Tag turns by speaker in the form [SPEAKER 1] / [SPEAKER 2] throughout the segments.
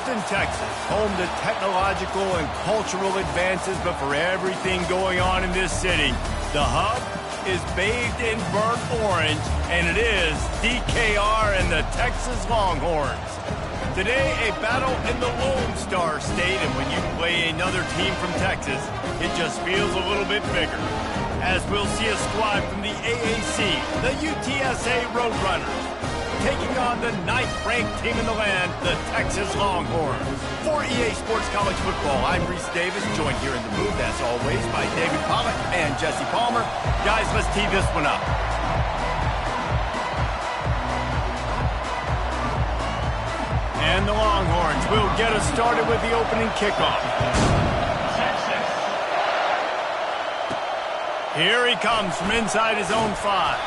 [SPEAKER 1] Houston, Texas, home to technological and cultural advances, but for everything going on in this city, the hub is bathed in burnt orange, and it is DKR and the Texas Longhorns. Today, a battle in the Lone Star State, and when you play another team from Texas, it just feels a little bit bigger. As we'll see a squad from the AAC, the UTSA Roadrunners, taking on the 9th-ranked team in the land, the Texas Longhorns. For EA Sports College Football, I'm Reese Davis, joined here in the booth, as always, by David Pollack and Jesse Palmer. Guys, let's tee this one up. And the Longhorns will get us started with the opening kickoff. Here he comes from inside his own 5.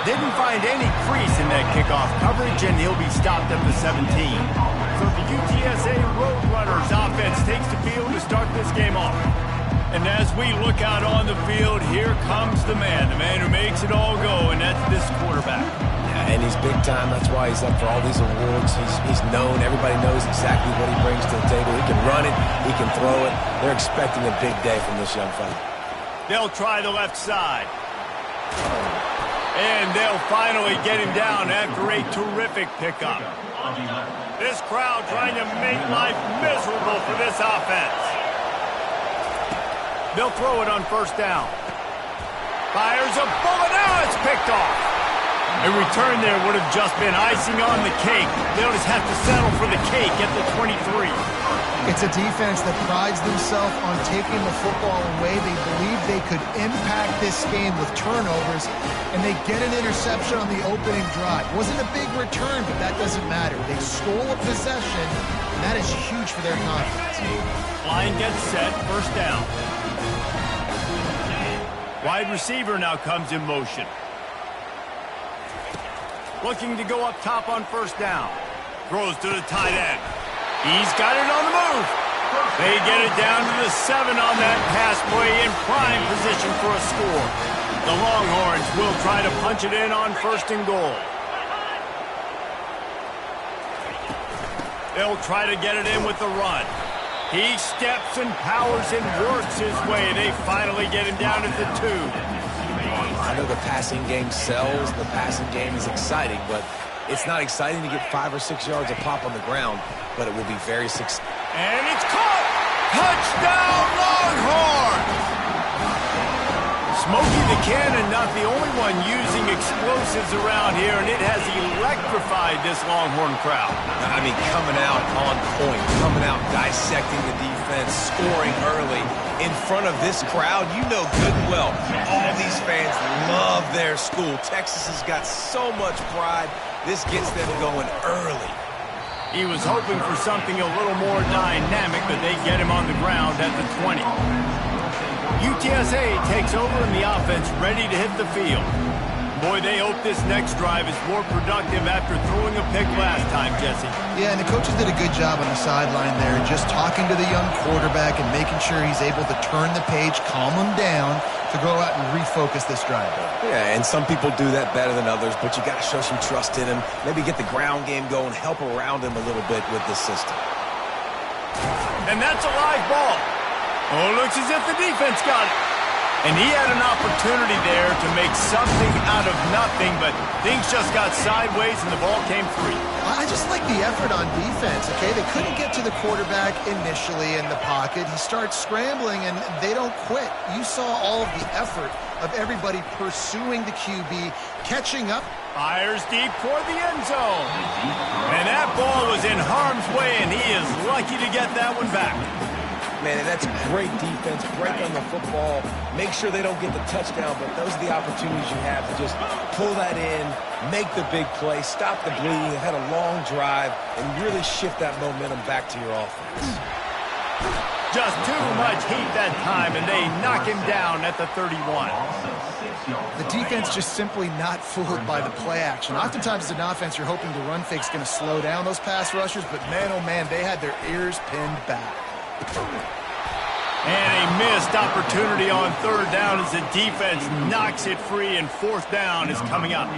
[SPEAKER 1] Didn't find any crease in that kickoff coverage, and he'll be stopped at the 17. So the UTSA Roadrunners offense takes the field to start this game off. And as we look out on the field, here comes the man who makes it all go, and that's this quarterback.
[SPEAKER 2] Yeah, and he's big time. That's why he's up for all these awards. He's known. Everybody knows exactly what he brings to the table. He can run it. He can throw it. They're expecting a big day from this young fella.
[SPEAKER 1] They'll try the left side. And they'll finally get him down after a terrific pickup. This crowd trying to make life miserable for this offense. They'll throw it on first down. Fires a bullet. Now it's picked off. A return there would have just been icing on the cake. They'll just have to settle for the cake at the 23.
[SPEAKER 3] It's a defense that prides themselves on taking the football away. They believe they could impact this game with turnovers, and they get an interception on the opening drive. Wasn't a big return, but that doesn't matter. They stole a possession, and that is huge for their confidence.
[SPEAKER 1] Line gets set, first down. Wide receiver now comes in motion. Looking to go up top on first down. Throws to the tight end. He's got it on the move. They get it down to the 7 on that pass play in prime position for a score. The Longhorns will try to punch it in on first and goal. They'll try to get it in with the run. He steps and powers and works his way. They finally get him down at the 2.
[SPEAKER 2] I know the passing game sells. The passing game is exciting, but it's not exciting to get 5 or 6 yards a pop on the ground, but it will be very successful.
[SPEAKER 1] And it's caught! Touchdown, Longhorns! Smokey the Cannon not the only one using explosives around here, and it has electrified this Longhorn crowd.
[SPEAKER 2] I mean, coming out on point, coming out dissecting the defense, scoring early. In front of this crowd, you know good and well, all these fans love their school. Texas has got so much pride. This gets them going early.
[SPEAKER 1] He was hoping for something a little more dynamic, but they get him on the ground at the 20. UTSA takes over and the offense ready to hit the field. Boy, they hope this next drive is more productive after throwing a pick last time, Jesse.
[SPEAKER 3] Yeah, and the coaches did a good job on the sideline there, just talking to the young quarterback and making sure he's able to turn the page, calm him down, to go out and refocus this drive.
[SPEAKER 2] Yeah, and some people do that better than others, but you got to show some trust in him, maybe get the ground game going, help around him a little bit with this system.
[SPEAKER 1] And that's a live ball. Oh, looks as if the defense got it. And he had an opportunity there to make something out of nothing, but things just got sideways and the ball came free.
[SPEAKER 3] I just like the effort on defense, okay? They couldn't get to the quarterback initially in the pocket. He starts scrambling, and they don't quit. You saw all of the effort of everybody pursuing the QB, catching up.
[SPEAKER 1] Fires deep toward the end zone. And that ball was in harm's way, and he is lucky to get that one back.
[SPEAKER 2] Man, that's great defense. Break on the football. Make sure they don't get the touchdown, but those are the opportunities you have to just pull that in, make the big play, stop the bleeding, have had a long drive, and really shift that momentum back to your offense.
[SPEAKER 1] Just too much heat that time, and they knock him down at the 31.
[SPEAKER 3] The defense just simply not fooled by the play action. Oftentimes as an offense, you're hoping the run fake's going to slow down those pass rushers, but man, oh man, they had their ears pinned back.
[SPEAKER 1] And a missed opportunity on third down as the defense knocks it free, and fourth down is coming up.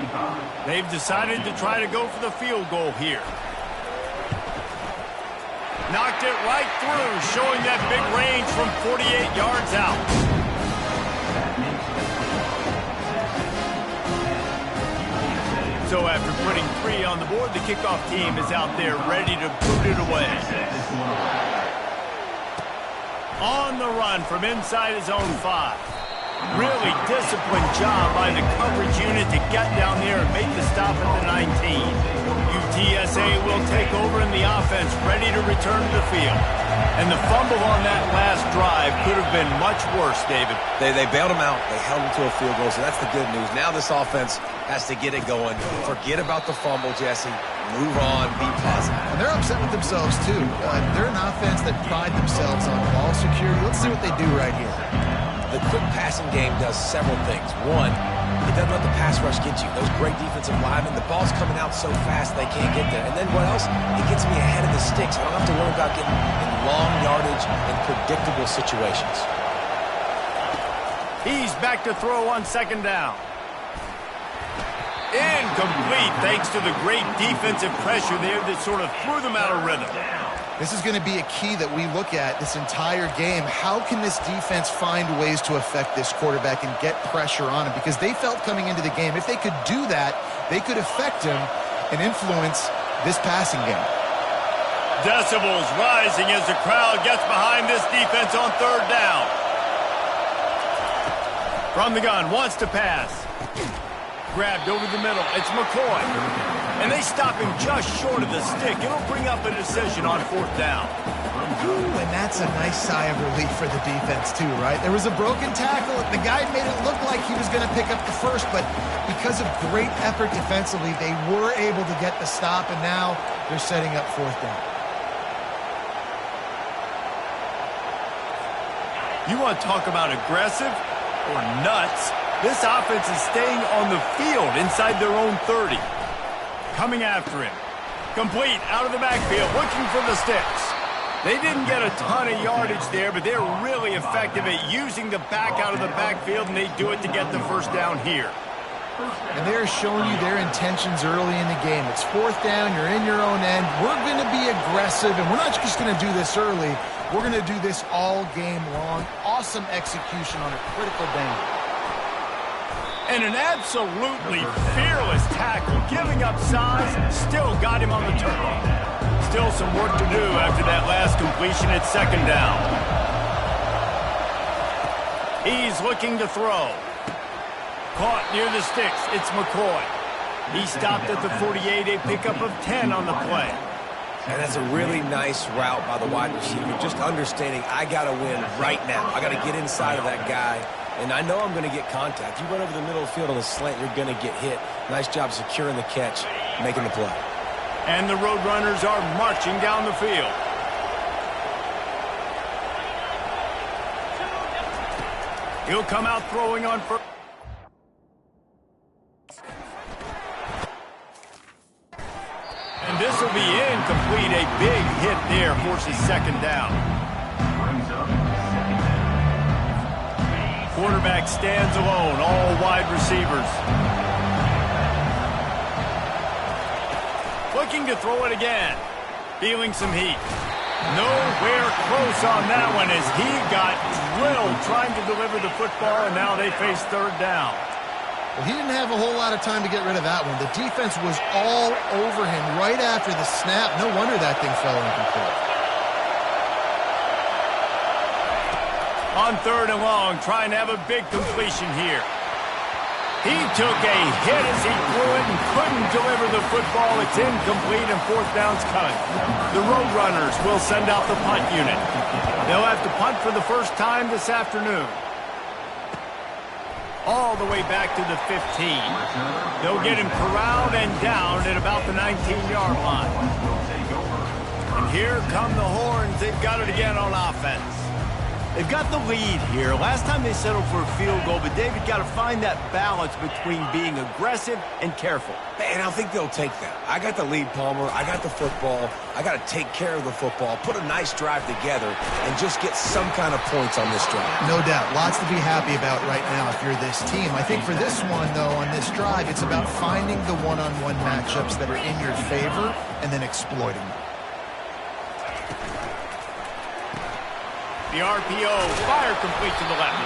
[SPEAKER 1] They've decided to try to go for the field goal here. Knocked it right through, showing that big range from 48 yards out. So after putting 3 on the board, the kickoff team is out there ready to boot it away. On the run from inside his own 5. Really disciplined job by the coverage unit to get down there and make the stop at the 19. UTSA will take over in the offense, ready to return to the field. And the fumble on that last drive could have been much worse, David.
[SPEAKER 2] They bailed him out. They held him to a field goal, so that's the good news. Now this offense has to get it going. Forget about the fumble, Jesse. Move on. Be positive.
[SPEAKER 3] And they're upset with themselves, too. They're an offense that pride themselves on ball security. Let's see what they do right here.
[SPEAKER 2] The quick passing game does several things. One, it doesn't let the pass rush get you. Those great defensive linemen, the ball's coming out so fast they can't get there. And then what else? It gets me ahead of the sticks. I don't have to worry about getting in long yardage and predictable situations.
[SPEAKER 1] He's back to throw on 2nd down. Incomplete, thanks to the great defensive pressure there that sort of threw them out of rhythm.
[SPEAKER 3] This is going to be a key that we look at this entire game. How can this defense find ways to affect this quarterback and get pressure on him? Because they felt coming into the game, if they could do that, they could affect him and influence this passing game.
[SPEAKER 1] Decibels rising as the crowd gets behind this defense on 3rd down. From the gun, wants to pass. Grabbed over the middle. It's McCoy. And they stop him just short of the stick. It'll bring up a decision on 4th down.
[SPEAKER 3] Ooh, and that's a nice sigh of relief for the defense, too, right? There was a broken tackle. The guy made it look like he was going to pick up the first, but because of great effort defensively, they were able to get the stop, and now they're setting up 4th down.
[SPEAKER 1] You want to talk about aggressive or nuts? This offense is staying on the field inside their own 30. Coming after him. Complete out of the backfield, looking for the sticks. They didn't get a ton of yardage there, but they're really effective at using the back out of the backfield, and they do it to get the 1st down here.
[SPEAKER 3] And they're showing you their intentions early in the game. It's 4th down, you're in your own end. We're going to be aggressive, and we're not just going to do this early. We're going to do this all game long. Awesome execution on a critical down.
[SPEAKER 1] And an absolutely fearless tackle, giving up size, still got him on the turn. Still some work to do after that last completion at 2nd down. He's looking to throw. Caught near the sticks, it's McCoy. He stopped at the 48, a pickup of 10 on the play.
[SPEAKER 2] And that's a really nice route by the wide receiver. Just understanding I got to win right now. I got to get inside of that guy. And I know I'm going to get contact. You run over the middle of the field on the slant, you're going to get hit. Nice job securing the catch, making the play.
[SPEAKER 1] And the Roadrunners are marching down the field. He'll come out throwing on first. And this will be incomplete. A big hit there forces 2nd down. Quarterback stands alone, all wide receivers. Looking to throw it again. Feeling some heat. Nowhere close on that one as he got drilled trying to deliver the football, and now they face 3rd down.
[SPEAKER 3] Well, he didn't have a whole lot of time to get rid of that one. The defense was all over him right after the snap. No wonder that thing fell incomplete.
[SPEAKER 1] On 3rd and long, trying to have a big completion here. He took a hit as he threw it and couldn't deliver the football. It's incomplete and 4th down's coming. The Roadrunners will send out the punt unit. They'll have to punt for the first time this afternoon. All the way back to the 15. They'll get him corralled and down at about the 19-yard line. And here come the horns. They've got it again on offense. They've got the lead here. Last time they settled for a field goal, but David got to find that balance between being aggressive and careful.
[SPEAKER 2] And I think they'll take that. I got the lead, Palmer. I got the football. I got to take care of the football, put a nice drive together, and just get some kind of points on this drive.
[SPEAKER 3] No doubt. Lots to be happy about right now if you're this team. I think for this one, though, on this drive, it's about finding the one-on-one matchups that are in your favor and then exploiting them.
[SPEAKER 1] The RPO, fire complete to the left.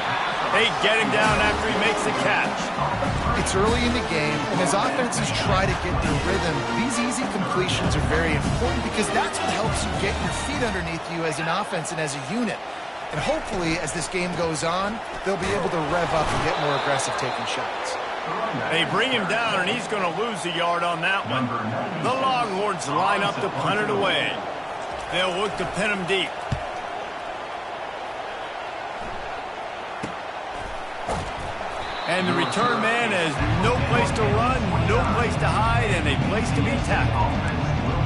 [SPEAKER 1] They get him down after he makes the catch.
[SPEAKER 3] It's early in the game, and as offenses try to get their rhythm, these easy completions are very important because that's what helps you get your feet underneath you as an offense and as a unit. And hopefully, as this game goes on, they'll be able to rev up and get more aggressive taking shots.
[SPEAKER 1] They bring him down, and he's going to lose a yard on that one. The Longhorns line up to punt it away. They'll look to pin him deep. And the return man has no place to run, no place to hide, and a place to be tackled.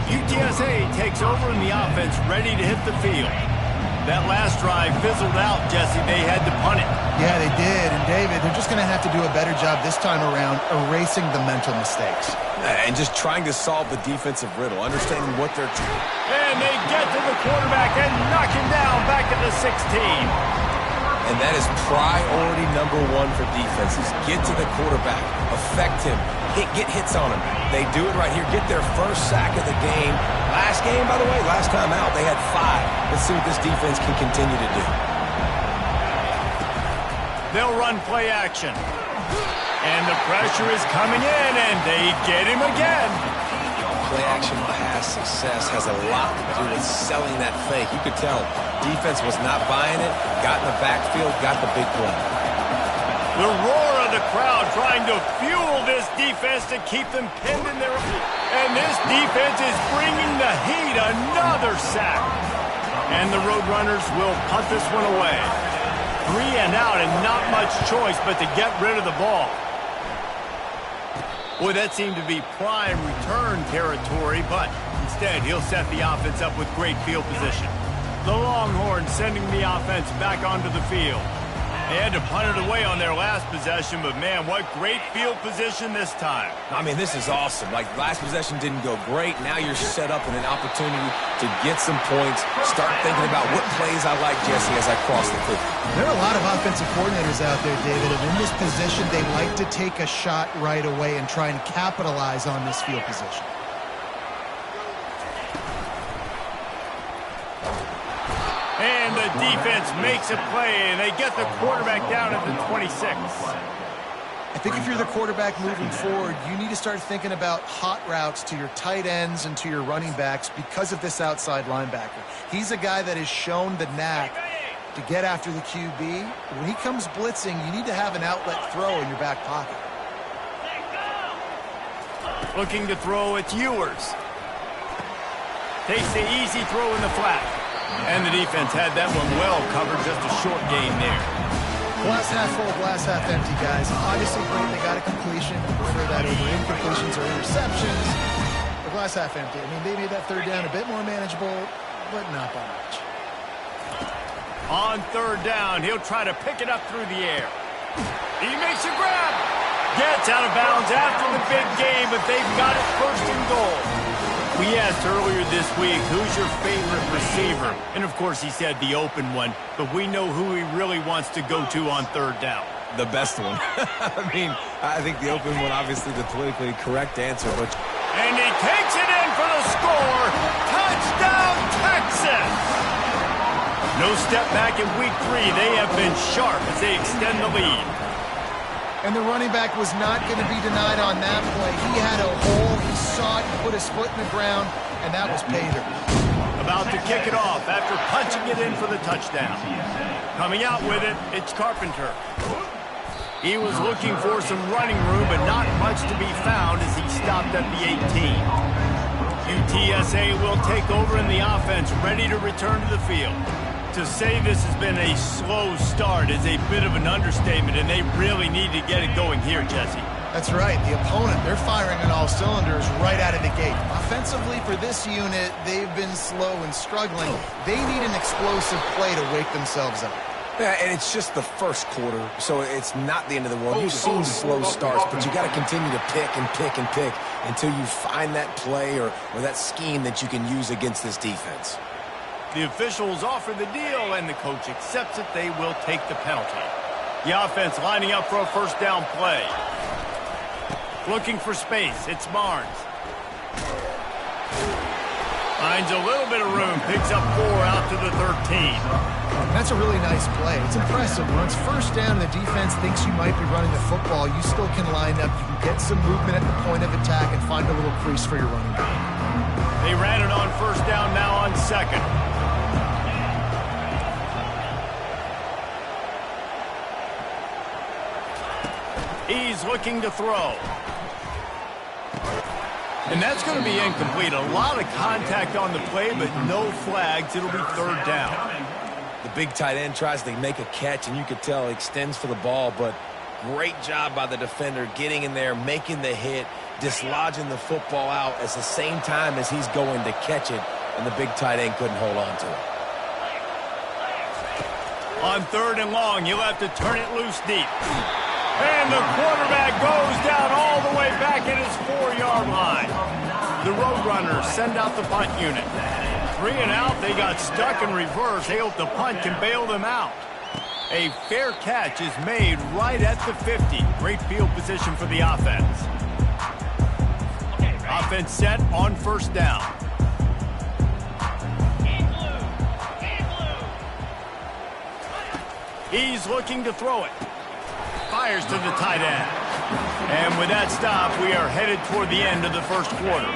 [SPEAKER 1] UTSA takes over in the offense, ready to hit the field. That last drive fizzled out, Jesse. They had to punt it.
[SPEAKER 3] Yeah, they did. And, David, they're just going to have to do a better job this time around erasing the mental mistakes.
[SPEAKER 2] And just trying to solve the defensive riddle, understanding what they're doing.
[SPEAKER 1] And they get to the quarterback and knock him down back at the 16.
[SPEAKER 2] And that is priority number one for defenses. Get to the quarterback, affect him, get hits on him. They do it right here, get their first sack of the game. Last game, by the way, last time out, they had 5. Let's see what this defense can continue to do.
[SPEAKER 1] They'll run play action. And the pressure is coming in, and they get him again.
[SPEAKER 2] Play action pass success has a lot to do with selling that fake. You could tell defense was not buying it, got in the backfield, got the big play.
[SPEAKER 1] The roar of the crowd trying to fuel this defense to keep them pinned in their... And this defense is bringing the heat. Another sack. And the Roadrunners will punt this one away. 3 and out, and not much choice but to get rid of the ball. Boy, that seemed to be prime return territory, but instead he'll set the offense up with great field position. The Longhorns sending the offense back onto the field. They had to punt it away on their last possession, but man, what great field position this time.
[SPEAKER 2] I mean, this is awesome. Like, last possession didn't go great. Now you're set up in an opportunity to get some points. Start thinking about what plays I like, Jesse, as I cross the field.
[SPEAKER 3] There are a lot of offensive coordinators out there, David, and in this position, they like to take a shot right away and try and capitalize on this field position.
[SPEAKER 1] And the defense makes a play, and they get the quarterback down at the 26.
[SPEAKER 3] I think if you're the quarterback moving forward, you need to start thinking about hot routes to your tight ends and to your running backs because of this outside linebacker. He's a guy that has shown the knack to get after the QB. When he comes blitzing, you need to have an outlet throw in your back pocket.
[SPEAKER 1] Looking to throw, it's Ewers. Takes the easy throw in the flat. And the defense had that one well covered, just a short gain there.
[SPEAKER 3] Glass half full, glass half empty, guys. Obviously great they got a completion. I prefer that over incompletions or interceptions. The glass half empty. I mean, they made that third down a bit more manageable, but not by much.
[SPEAKER 1] On third down, he'll try to pick it up through the air. He makes a grab. Gets out of bounds after the big game, but they've got it first and goal. We asked earlier this week, who's your favorite receiver? And, of course, he said the open one, but we know who he really wants to go to on third down.
[SPEAKER 2] The best one. I mean, I think the open one, obviously the politically correct answer. But...
[SPEAKER 1] And he takes it in for the score. Touchdown, Texas! No step back in week 3. They have been sharp as they extend the lead.
[SPEAKER 3] And the running back was not going to be denied on that play. He had a hole, he saw it, he put his foot in the ground, and that was pay dirt.
[SPEAKER 1] About to kick it off after punching it in for the touchdown. Coming out with it, it's Carpenter. He was looking for some running room, but not much to be found as he stopped at the 18. UTSA will take over in the offense, ready to return to the field. To say this has been a slow start is a bit of an understatement, and they really need to get it going here, Jesse.
[SPEAKER 3] That's right. The opponent, they're firing on all cylinders right out of the gate. Offensively, for this unit, they've been slow and struggling. They need an explosive play to wake themselves up.
[SPEAKER 2] Yeah, and it's just the first quarter, so it's not the end of the world. You've seen slow starts, but you got to continue to pick and pick and pick until you find that play or that scheme that you can use against this defense.
[SPEAKER 1] The officials offer the deal, and the coach accepts it. They will take the penalty. The offense lining up for a first down play. Looking for space. It's Barnes. Finds a little bit of room, picks up 4 out to the 13.
[SPEAKER 3] That's a really nice play. It's impressive. When it's first down and the defense thinks you might be running the football, you still can line up. You can get some movement at the point of attack and find a little crease for your running back.
[SPEAKER 1] They ran it on first down, now on second. He's looking to throw. And that's going to be incomplete. A lot of contact on the play, but no flags. It'll be third down.
[SPEAKER 2] The big tight end tries to make a catch, and you could tell he extends for the ball, but great job by the defender getting in there, making the hit, dislodging the football out at the same time as he's going to catch it, and the big tight end couldn't hold on to it.
[SPEAKER 1] On third and long, you'll have to turn it loose deep. And the quarterback goes down all the way back at his 4-yard line. The Roadrunners send out the punt unit. 3 and out, they got stuck in reverse. They hope the punt can bail them out. A fair catch is made right at the 50. Great field position for the offense. Offense set on first down. He's looking to throw it. Fires to the tight end. And with that stop, we are headed toward the end of the first quarter.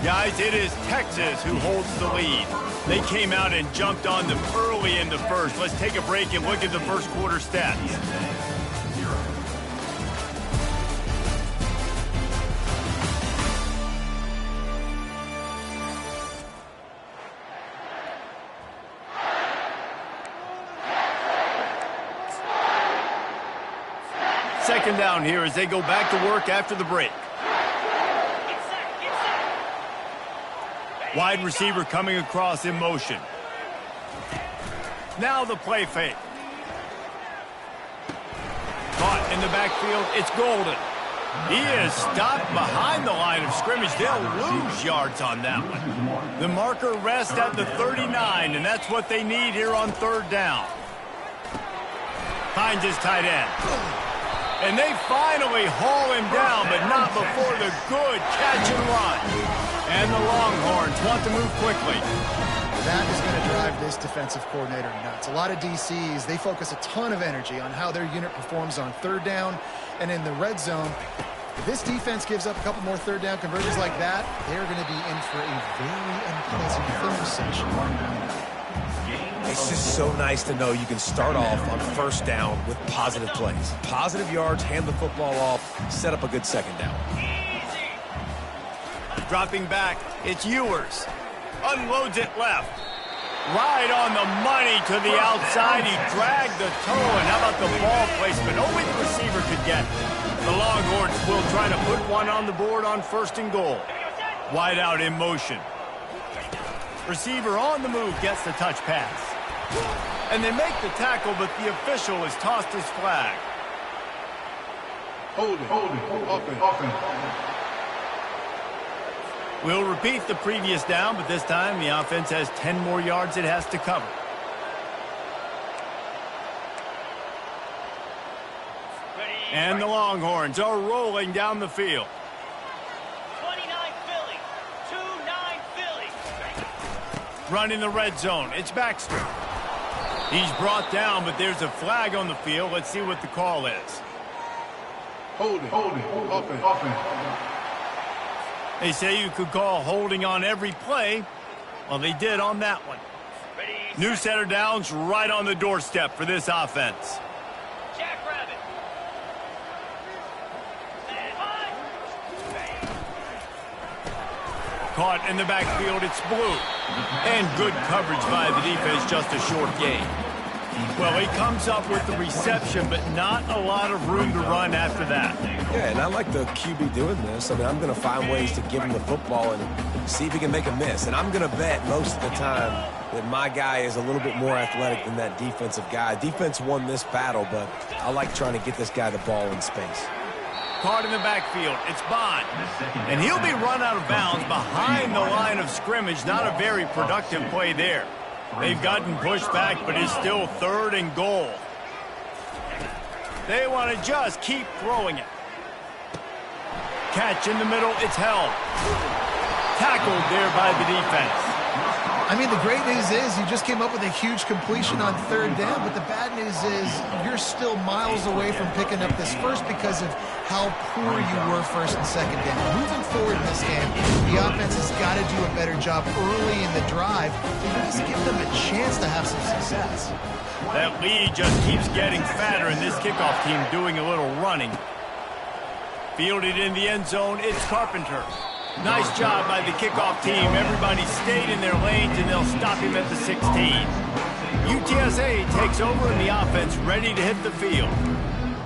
[SPEAKER 1] Guys, it is Texas who holds the lead. They came out and jumped on them early in the first. Let's take a break and look at the first quarter stats. Second down here as they go back to work after the break. Wide receiver coming across in motion. Now the play fake. Caught in the backfield. It's Golden. He is stopped behind the line of scrimmage. They'll lose yards on that one. The marker rests at the 39, and that's what they need here on third down. Finds his tight end. And they finally haul him down, but not before the good catch and run. And the Longhorns want to move quickly.
[SPEAKER 3] That is going to drive this defensive coordinator nuts. A lot of DCs, they focus a ton of energy on how their unit performs on third down and in the red zone. If this defense gives up a couple more third down conversions like that, they're going to be in for a very unpleasant film session.
[SPEAKER 2] It's just so nice to know you can start off on first down with positive plays. Positive yards, hand the football off, set up a good second down.
[SPEAKER 1] Dropping back, it's Ewers. Unloads it left. Right on the money to the outside. He dragged the toe, and how about the ball placement? Only the receiver could get it. The Longhorns will try to put one on the board on first and goal. Wide out in motion. Receiver on the move gets the touch pass. And they make the tackle, but the official has tossed his flag.
[SPEAKER 4] Hold it, offense.
[SPEAKER 1] We'll repeat the previous down, but this time the offense has 10 more yards it has to cover. And the Longhorns are rolling down the field.
[SPEAKER 5] 29 Philly, 2-9 Philly.
[SPEAKER 1] Running the red zone, it's Baxter. He's brought down, but there's a flag on the field. Let's see what the call is.
[SPEAKER 4] Hold it, offense.
[SPEAKER 1] They say you could call holding on every play. Well, they did on that one. New set of downs right on the doorstep for this offense.
[SPEAKER 5] Jackrabbit.
[SPEAKER 1] Caught in the backfield, it's Blue. And good coverage by the defense, just a short gain. Well, he comes up with the reception, but not a lot of room to run after that.
[SPEAKER 2] Yeah, and I like the QB doing this. I mean, I'm going to find ways to give him the football and see if he can make a miss. And I'm going to bet most of the time that my guy is a little bit more athletic than that defensive guy. Defense won this battle, but I like trying to get this guy the ball in space.
[SPEAKER 1] Caught in the backfield, it's Bond. And he'll be run out of bounds behind the line of scrimmage. Not a very productive play there. They've gotten pushed back, but it's still third and goal. They want to just keep throwing it. catch in the middle. It's held. Tackled there by the defense.
[SPEAKER 3] I mean, the great news is you just came up with a huge completion on third down, but the bad news is you're still miles away from picking up this first because of how poor you were first and second down. Moving forward in this game, the offense has got to do a better job early in the drive to at least give them a chance to have some success.
[SPEAKER 1] That lead just keeps getting fatter, and this kickoff team doing a little running. Fielded in the end zone, it's Carpenter. Nice job by the kickoff team. Everybody stayed in their lanes, and they'll stop him at the 16. UTSA takes over in the offense, ready to hit the field.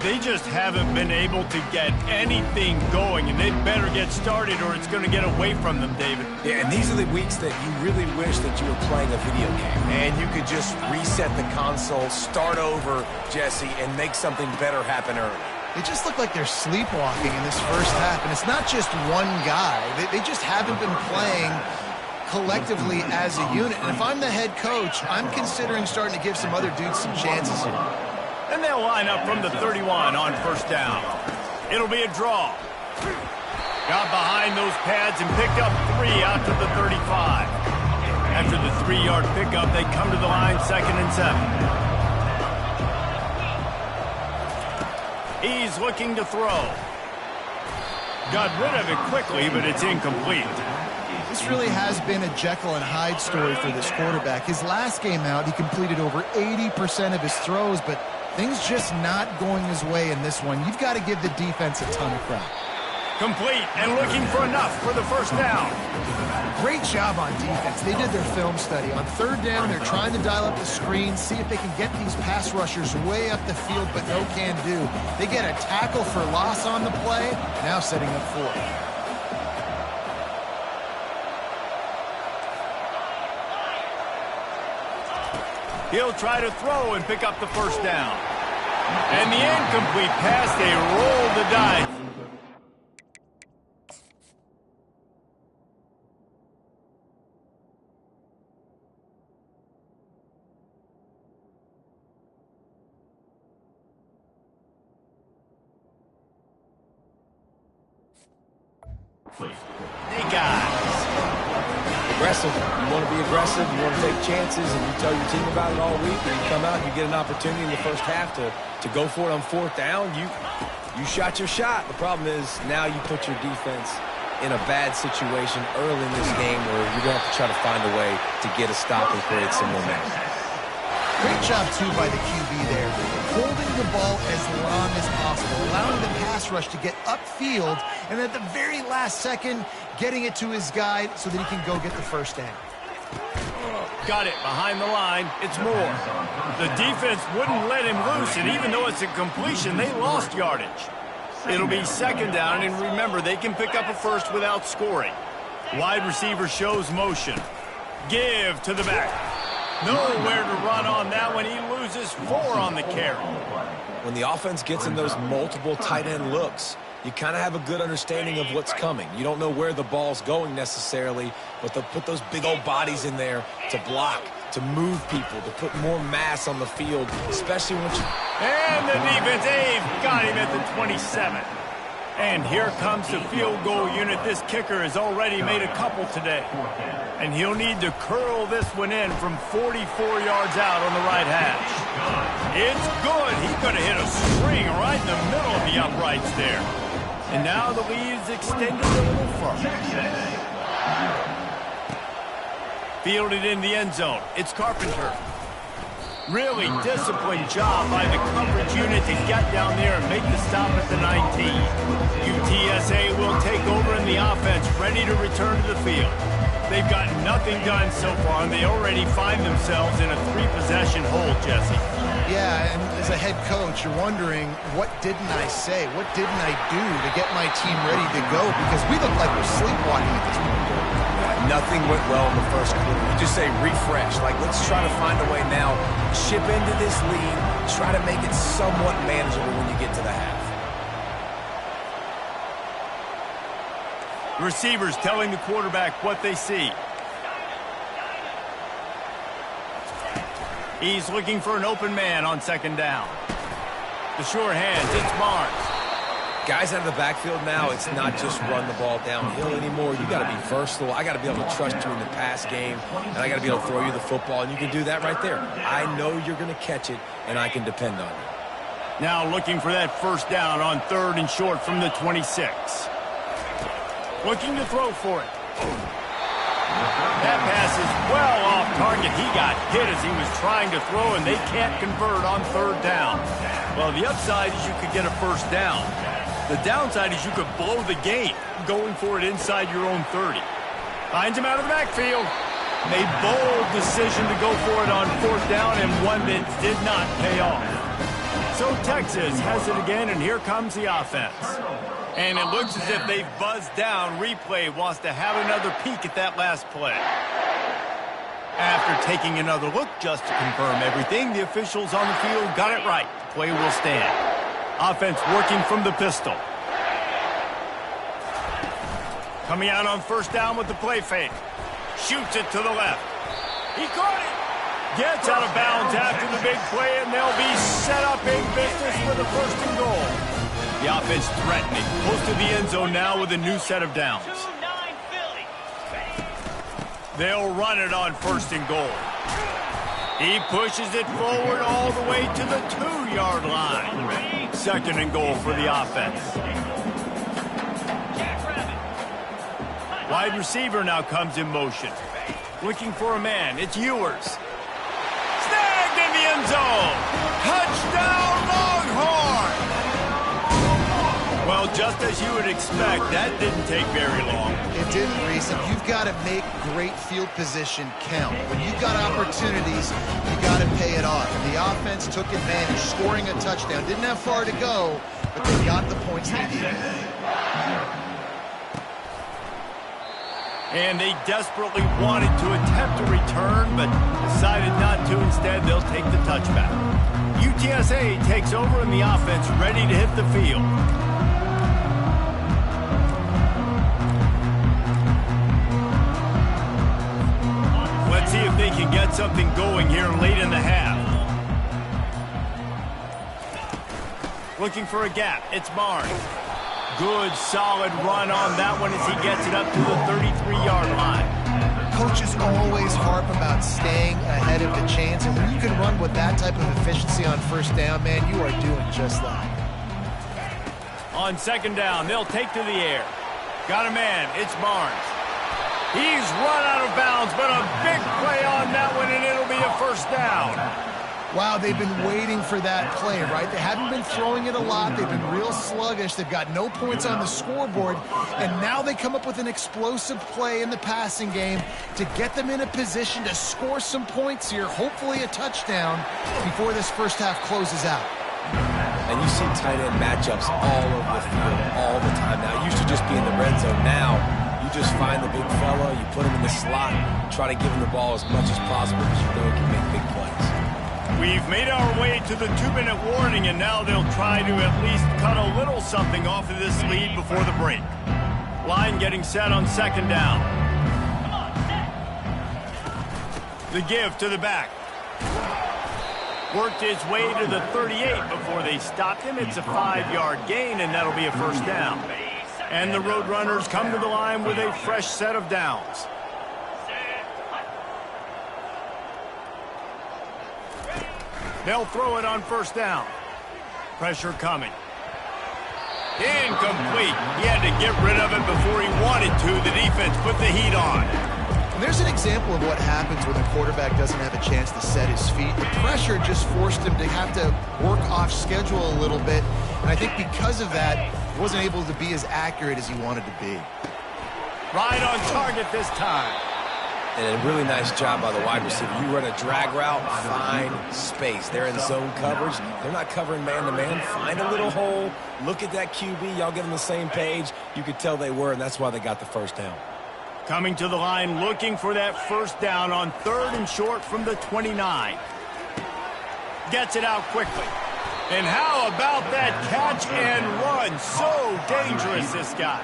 [SPEAKER 1] They just haven't been able to get anything going, and they better get started or it's going to get away from them, David.
[SPEAKER 2] Yeah, and these are the weeks that you really wish that you were playing a video game and you could just reset the console, start over, Jesse, and make something better happen early.
[SPEAKER 3] They just look like they're sleepwalking in this first half, and it's not just one guy. They just haven't been playing collectively as a unit. And if I'm the head coach, I'm considering starting to give some other dudes some chances here.
[SPEAKER 1] And they'll line up from the 31 on first down. It'll be a draw. Got behind those pads and picked up 3 out to the 35. After the 3-yard pickup, they come to the line, 2nd and 7. He's looking to throw. Got rid of it quickly, but it's incomplete.
[SPEAKER 3] This really has been a Jekyll and Hyde story for this quarterback. His last game out, he completed over 80% of his throws, but things just not going his way in this one. You've got to give the defense a ton of credit.
[SPEAKER 1] Complete and looking for enough for the first down.
[SPEAKER 3] Great job on defense. They did their film study. On third down, they're trying to dial up the screen, see if they can get these pass rushers way up the field, but no can do. They get a tackle for loss on the play, now setting up 4th.
[SPEAKER 1] He'll try to throw and pick up the first down. And the incomplete pass, they roll the dice. Hey, guys.
[SPEAKER 2] Aggressive. You want to be aggressive. You want to take chances, and you tell your team about it all week. And you come out and you get an opportunity in the first half to go for it on 4th down. You shot your shot. The problem is now you put your defense in a bad situation early in this game where you're going to have to try to find a way to get a stop and create some momentum.
[SPEAKER 3] Great job, too, by the QB there. Holding the ball as long as possible, allowing the pass rush to get upfield, and at the very last second, getting it to his guy so that he can go get the first down.
[SPEAKER 1] Got it behind the line. It's Moore. The defense wouldn't let him loose, and even though it's a completion, they lost yardage. It'll be 2nd down, and remember, they can pick up a first without scoring. Wide receiver shows motion. Give to the back. Nowhere to run on that one. He loses 4 on the carry.
[SPEAKER 2] When the offense gets in those multiple tight end looks, you kind of have a good understanding of what's coming. You don't know where the ball's going necessarily, but they'll put those big old bodies in there to block, to move people, to put more mass on the field, especially when you...
[SPEAKER 1] And the defense, got him at the 27. And here comes the field goal unit. This kicker has already made a couple today. And he'll need to curl this one in from 44 yards out on the right hash. It's good. He's going to hit a string right in the middle of the uprights there. And now the lead is extended a little further. Fielded in the end zone. It's Carpenter. Really disciplined job by the coverage unit to get down there and make the stop at the 19. UTSA will take over in the offense, ready to return to the field. They've got nothing done so far, and they already find themselves in a 3-possession hole, Jesse.
[SPEAKER 3] Yeah, and as a head coach, you're wondering, what didn't I say? What didn't I do to get my team ready to go? Because we look like we're sleepwalking at this point.
[SPEAKER 2] Nothing went well in the first quarter. You just say refresh. Like, let's try to find a way now. Chip into this lead. Try to make it somewhat manageable when you get to the half.
[SPEAKER 1] Receivers telling the quarterback what they see. He's looking for an open man on 2nd down. The sure hands, it's Barnes.
[SPEAKER 2] Guys out of the backfield now, it's not just run the ball downhill anymore. You got to be versatile. I got to be able to trust you in the pass game, and I got to be able to throw you the football, and you can do that right there. I know you're going to catch it, and I can depend on you.
[SPEAKER 1] Now looking for that first down on 3rd and short from the 26. Looking to throw for it. That pass is well off target. He got hit as he was trying to throw, and they can't convert on 3rd down. Well, the upside is you could get a first down. The downside is you could blow the game going for it inside your own 30. Finds him out of the backfield. A bold decision to go for it on 4th down, and one that did not pay off. So Texas has it again, and here comes the offense. And it looks as if they've buzzed down. Replay wants to have another peek at that last play. After taking another look just to confirm everything, the officials on the field got it right. The play will stand. Offense working from the pistol. Coming out on 1st down with the play fake. Shoots it to the left. He caught it. Gets out of bounds after the big play, and they'll be set up in business for the 1st and goal. The offense threatening. Close to the end zone now with a new set of downs.
[SPEAKER 5] 2-9 Philly.
[SPEAKER 1] They'll run it on 1st and goal. He pushes it forward all the way to the 2-yard line. 2nd and goal for the offense. Wide receiver now comes in motion. Looking for a man. It's Ewers. Snagged in the end zone. Touchdown, Longhorn! Well, just as you would expect, that didn't take very long.
[SPEAKER 3] It didn't, Reese. And you've got to make great field position count. When you've got opportunities, you got to pay it off. And the offense took advantage, scoring a touchdown. Didn't have far to go, but they got the points they needed.
[SPEAKER 1] And they desperately wanted to attempt a return, but decided not to. Instead, they'll take the touchback. UTSA takes over in the offense, ready to hit the field. Let's see if they can get something going here late in the half. Looking for a gap. It's Barnes. Good, solid run on that one as he gets it up to the 33-yard line.
[SPEAKER 3] Coaches always harp about staying ahead of the chains, and when you can run with that type of efficiency on 1st down, man, you are doing just that.
[SPEAKER 1] On 2nd down, they'll take to the air. Got a man. It's Barnes. He's run out of bounds, but a big play on that one, and it'll be a 1st down.
[SPEAKER 3] Wow, they've been waiting for that play, right? They haven't been throwing it a lot. They've been real sluggish. They've got no points on the scoreboard, and now they come up with an explosive play in the passing game to get them in a position to score some points here, hopefully a touchdown, before this 1st half closes out.
[SPEAKER 2] And you see tight end matchups all over the field all the time now. It used to just be in the red zone. Now you just find the big fella, you put him in the slot, try to give him the ball as much as possible because you know he can make big plays.
[SPEAKER 1] We've made our way to the 2-minute warning, and now they'll try to at least cut a little something off of this lead before the break. Line getting set on 2nd down. The give to the back. Worked his way to the 38 before they stopped him. It's a 5-yard gain, and that'll be a 1st down. And the Roadrunners come to the line with a fresh set of downs. They'll throw it on 1st down. Pressure coming. Incomplete. He had to get rid of it before he wanted to. The defense put the heat on.
[SPEAKER 3] And there's an example of what happens when the quarterback doesn't have a chance to set his feet. The pressure just forced him to have to work off schedule a little bit. And I think because of that, he wasn't able to be as accurate as he wanted to be.
[SPEAKER 1] Right on target this time.
[SPEAKER 2] And a really nice job by the wide receiver. You run a drag route, find space. They're in zone coverage. They're not covering man-to-man. Find a little hole. Look at that QB. Y'all get on the same page. You could tell they were, and that's why they got the 1st down.
[SPEAKER 1] Coming to the line, looking for that 1st down on 3rd and short from the 29. Gets it out quickly. And how about that catch and run? So dangerous, this guy.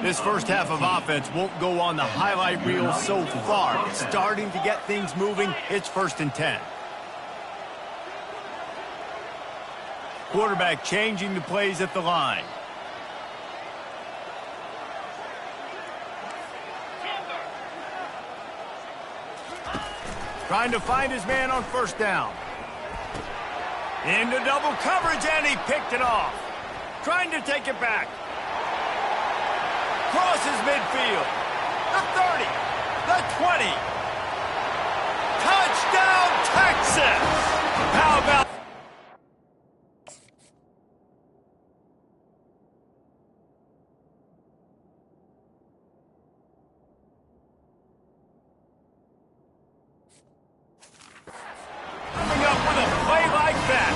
[SPEAKER 1] This 1st half of offense won't go on the highlight reel so far. It's starting to get things moving. It's 1st and 10. Quarterback changing the plays at the line. Trying to find his man on first down. Into double coverage, and he picked it off. Trying to take it back. Crosses midfield. The 30. The 20. Touchdown, Texas! How about... coming up with a play like that.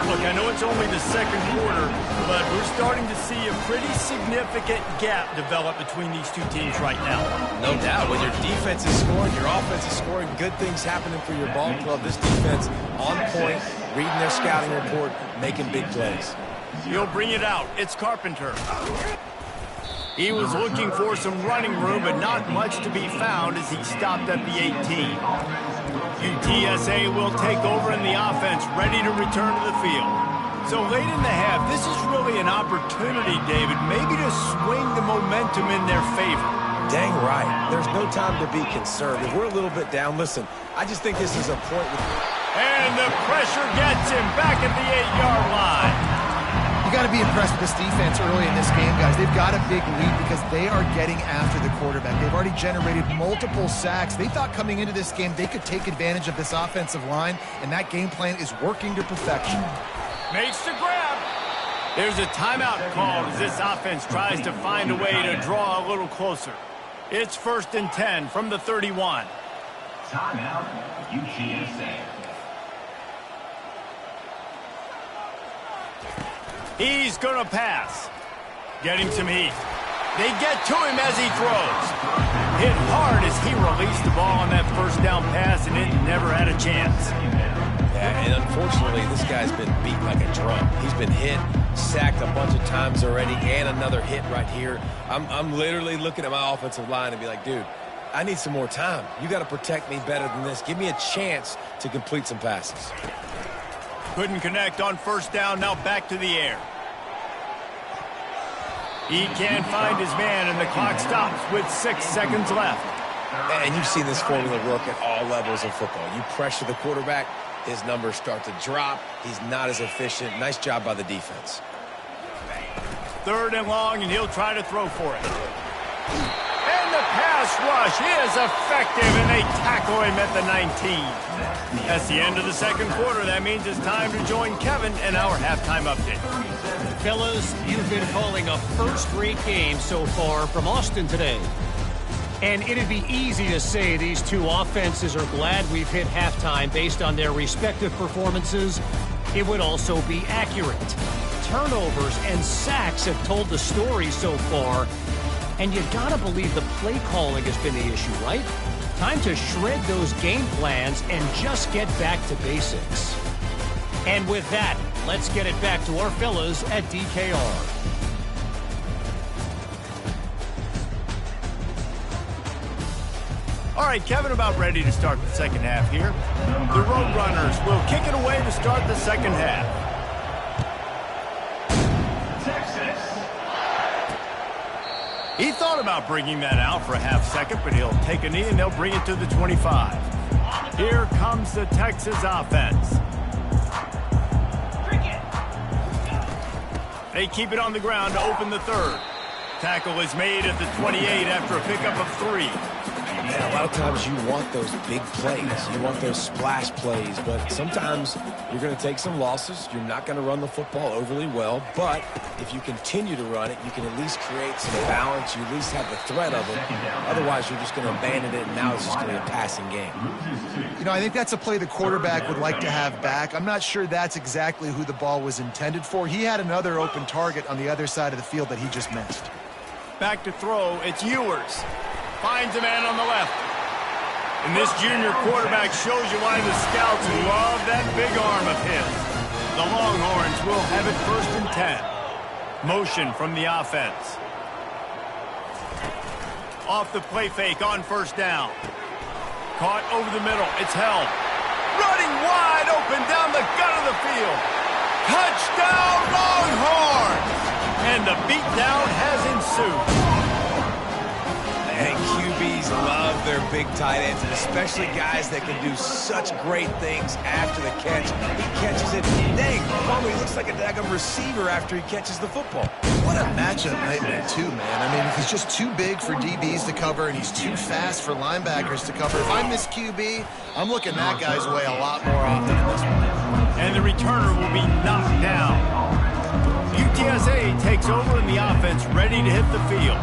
[SPEAKER 1] Look, I know it's only the second quarter, but we're starting to see a pretty significant gap develop between these two teams right now.
[SPEAKER 2] No doubt. When your defense is scoring, your offense is scoring, good things happening for your ball club. This defense on point, reading their scouting report, making big plays.
[SPEAKER 1] He'll bring it out. It's Carpenter. He was looking for some running room, but not much to be found as he stopped at the 18. UTSA will take over in the offense, ready to return to the field. So late in the half, this is really an opportunity, David, maybe to swing the momentum in their favor.
[SPEAKER 2] Dang right. There's no time to be conservative. We're a little bit down. Listen, I just think this is a point.
[SPEAKER 1] And the pressure gets him back at the 8-yard line.
[SPEAKER 3] You got to be impressed with this defense early in this game, guys. They've got a big lead because they are getting after the quarterback. They've already generated multiple sacks. They thought coming into this game they could take advantage of this offensive line, and that game plan is working to perfection.
[SPEAKER 1] Makes the grab. There's a timeout called as this offense tries to find a way to draw a little closer. It's 1st and 10 from the 31.
[SPEAKER 6] Timeout, UTSA.
[SPEAKER 1] He's going to pass. Getting some heat. They get to him as he throws. Hit hard as he released the ball on that first down pass, and it never had a chance.
[SPEAKER 2] Yeah, and unfortunately, this guy's been beat like a drum. He's been hit, sacked a bunch of times already, and another hit right here. I'm literally looking at my offensive line and be like, dude, I need some more time. You got to protect me better than this. Give me a chance to complete some passes.
[SPEAKER 1] Couldn't connect on first down, now back to the air. He can't find his man, and the clock stops with 6 seconds left.
[SPEAKER 2] And you've seen this formula work at all levels of football. You pressure the quarterback, his numbers start to drop. He's not as efficient. Nice job by the defense.
[SPEAKER 1] 3rd and long, and he'll try to throw for it. And the pass rush is effective, and they tackle him at the 19. That's the end of the second quarter. That means it's time to join Kevin and our halftime update.
[SPEAKER 7] Fellas, you've been calling a first-rate game so far from Austin today. And it'd be easy to say these two offenses are glad we've hit halftime based on their respective performances. It would also be accurate. Turnovers and sacks have told the story so far. And you gotta believe the play calling has been the issue, right? Time to shred those game plans and just get back to basics. And with that, let's get it back to our fellas at DKR.
[SPEAKER 1] All right, Kevin, about ready to start the second half here. The Roadrunners will kick it away to start the second half. He thought about bringing that out for a half second, but he'll take a knee and they'll bring it to the 25. Here comes the Texas offense. They keep it on the ground to open the 3rd. Tackle is made at the 28 after a pickup of 3.
[SPEAKER 2] Man, a lot of times you want those big plays. You want those splash plays, but sometimes you're going to take some losses. You're not going to run the football overly well, but if you continue to run it, you can at least create some balance. You at least have the threat of it. Otherwise, you're just going to abandon it, and now it's just going to be a passing game.
[SPEAKER 3] You know, I think that's a play the quarterback would like to have back. I'm not sure that's exactly who the ball was intended for. He had another open target on the other side of the field that he just missed.
[SPEAKER 1] Back to throw, it's Ewers. Finds a man on the left. And this junior quarterback shows you why the scouts love that big arm of his. The Longhorns will have it 1st and 10. Motion from the offense. Off the play fake on first down. Caught over the middle. It's held. Running wide open down the gut of the field. Touchdown Longhorns! And the beatdown has ensued.
[SPEAKER 2] And QBs love their admire big tight ends, and especially guys that can do such great things after the catch. He catches it. Dang, Palmer, he looks like a daggum receiver after he catches the football.
[SPEAKER 3] What a matchup nightmare, too, man. I mean, he's just too big for DBs to cover, and he's too fast for linebackers to cover. If I'm this QB, I'm looking that guy's way a lot more often in this one.
[SPEAKER 1] And the returner will be knocked down. UTSA takes over in the offense, ready to hit the field.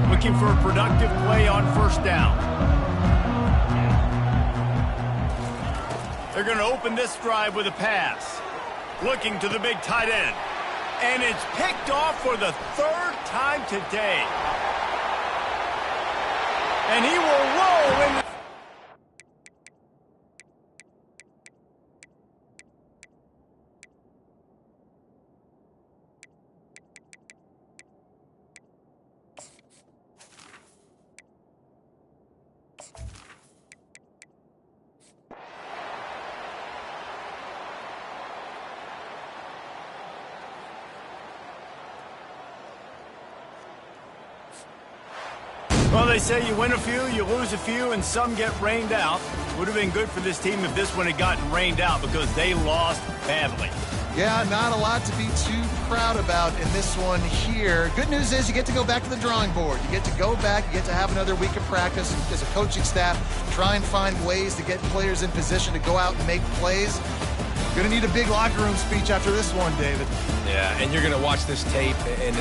[SPEAKER 1] Looking for a productive play on first down. They're going to open this drive with a pass. Looking to the big tight end. And it's picked off for the third time today. And he will roll in. Well, they say you win a few, you lose a few, and some get rained out. Would have been good for this team if this one had gotten rained out because they lost badly.
[SPEAKER 3] Yeah, not a lot to be too proud about in this one here. Good news is you get to go back to the drawing board. You get to go back, you get to have another week of practice as a coaching staff, try and find ways to get players in position to go out and make plays. Going to need a big locker room speech after this one, David.
[SPEAKER 2] Yeah, and you're going to watch this tape, and it's